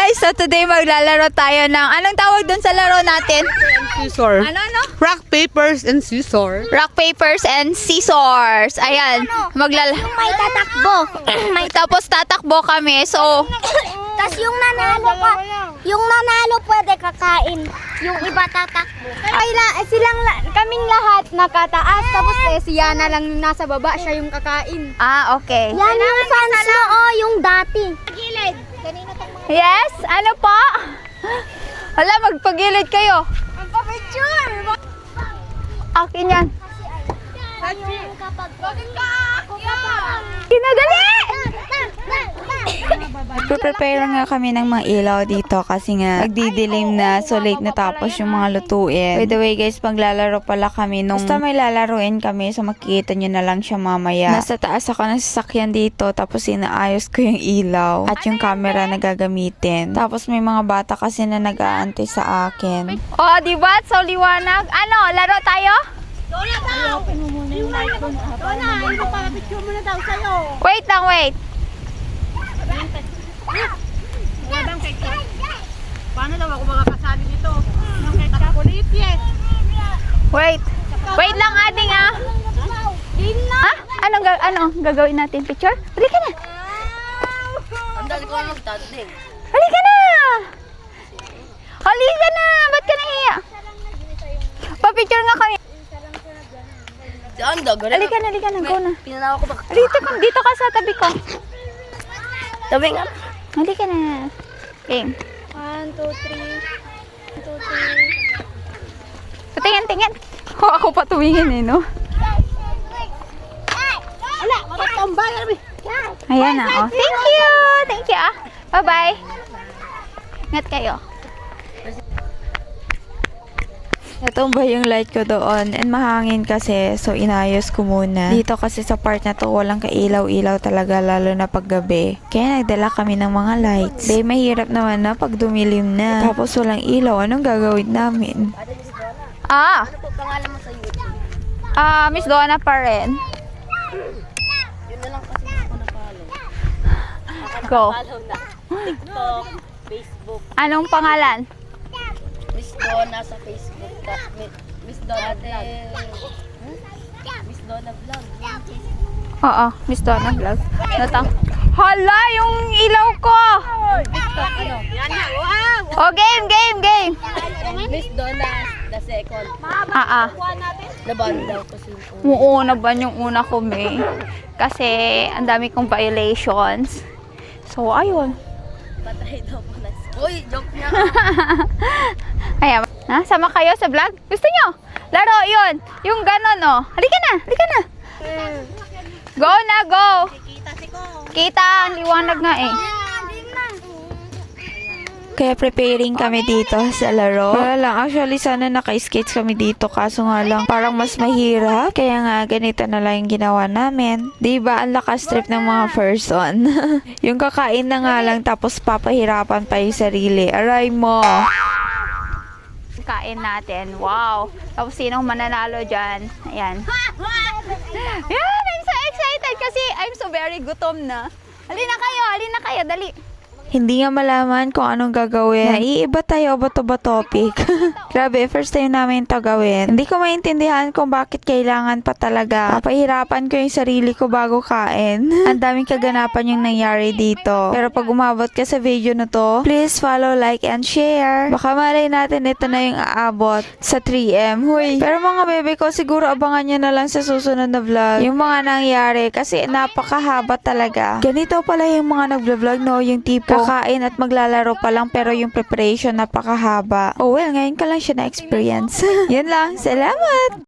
guys, so today maglalaro tayo ng, anong tawag dun sa laro natin? Scissor. Ano? Rock, papers, and scissor. Rock, papers, and scissors. Ayan, Yung may tatakbo. Tapos tatakbo kami, so, Tapos yung nanalo pwede kakain. Yung iba tatakbo. Kaming lahat nakataas, tapos si Yana lang nasa baba, siya yung kakain. okay. Yan yung fans mo, yung dati. Gilid. Yes, ano po? Hala, magpagilid kayo. Magpa-picture. Akin yan. Yung kapag... Kinadali! Prepare nga kami ng mga ilaw dito kasi nga nagdidilim na, so late na tapos yung mga lutuin. By the way guys, maglalaro pala kami nung basta may lalaruin kami, so makikita nyo na lang siya mamaya. Nasa taas ako ng sasakyan dito, tapos inaayos ko yung ilaw at yung camera na gagamitin. Tapos may mga bata kasi na nag-aantay sa akin. Oh, diba? So liwanag. Ano, laro tayo? Wait lang, wait. Paano daw ako makakasali dito? Nang kahit kakulit, yes. Wait. Wait lang, ading ah. Ha? Anong gagawin natin? Picture? Halika na. Andali ko lang magtading. Halika na. Halika na. Ba't ka nahiya? Pa-picture nga kami. Si Anda, ganun. Halika na, go na. Pinanawa ko ba? Dito ka sa tabi ko. Tabi nga. Halika na. Game. 1, 2, 3. Tingin. Oh, ako pa tuwingin eh, no? Wala, matambay kami. Ayan na, oh. Thank you ah. Bye-bye. Ingat kayo. Natumba yung light ko doon and mahangin kasi, so inayos ko muna. Dito kasi sa part na to walang kailaw-ilaw talaga, lalo na pag gabi. Kaya nagdala kami ng mga lights. Day, mahirap naman na pag dumilim na. Tapos walang ilaw, anong gagawin namin? Ano po pangalan mo sa YouTube? Miss Donna pa rin. Yun na lang kasi ako napalo. Go. Follow na. TikTok, Facebook, Anong pangalan? Miss Donna sa Facebook. Miss Donna Vlog. Miss Donna Vlog. Oo, Miss Donna Vlog. Hala, yung ilaw ko! TikTok, ano? Oh, game! Miss Donna the second. Naban daw kasi. Oo, naban yung una ko, May. Kasi, ang dami kong violations. So, ayun. Patay daw po na. Uy, joke niya. Ayan. Ha? Sama kayo sa vlog? Gusto nyo? Laro yun. Yung ganon, oh. Halika na. Go na, go. Kita, ang liwanag nga eh. Kaya preparing kami dito sa laro. Wala lang, actually sana naka-skates kami dito, kaso nga lang parang mas mahirap. Kaya nga ganito na lang yung ginawa namin. Diba ang lakas trip ng mga person. Yung kakain na nga lang tapos papahirapan pa yung sarili. Aray mo! Kain natin. Wow! Tapos sinong mananalo dyan? Ayan. Yan! I'm so excited kasi I'm so very gutom na. Halina kayo, dali. Hindi nga malaman kung anong gagawin. Naiiba tayo ba to ba topic? Grabe, first time namin to gawin. Hindi ko maintindihan kung bakit kailangan pa talaga. Papahirapan ko yung sarili ko bago kain. Ang daming kaganapan yung nangyari dito. Pero pag umabot ka sa video na to, please follow, like, and share. Baka malay natin ito na yung aabot sa 3M. Huy. Pero mga bebe ko, siguro abangan nyo na lang sa susunod na vlog yung mga nangyari kasi napakahaba talaga. Ganito pala yung mga nag-vlog, no? Yung tipo kakain at maglalaro pa lang pero yung preparation napakahaba. Oh well, ngayon ka lang siya na-experience. Yan lang. Salamat!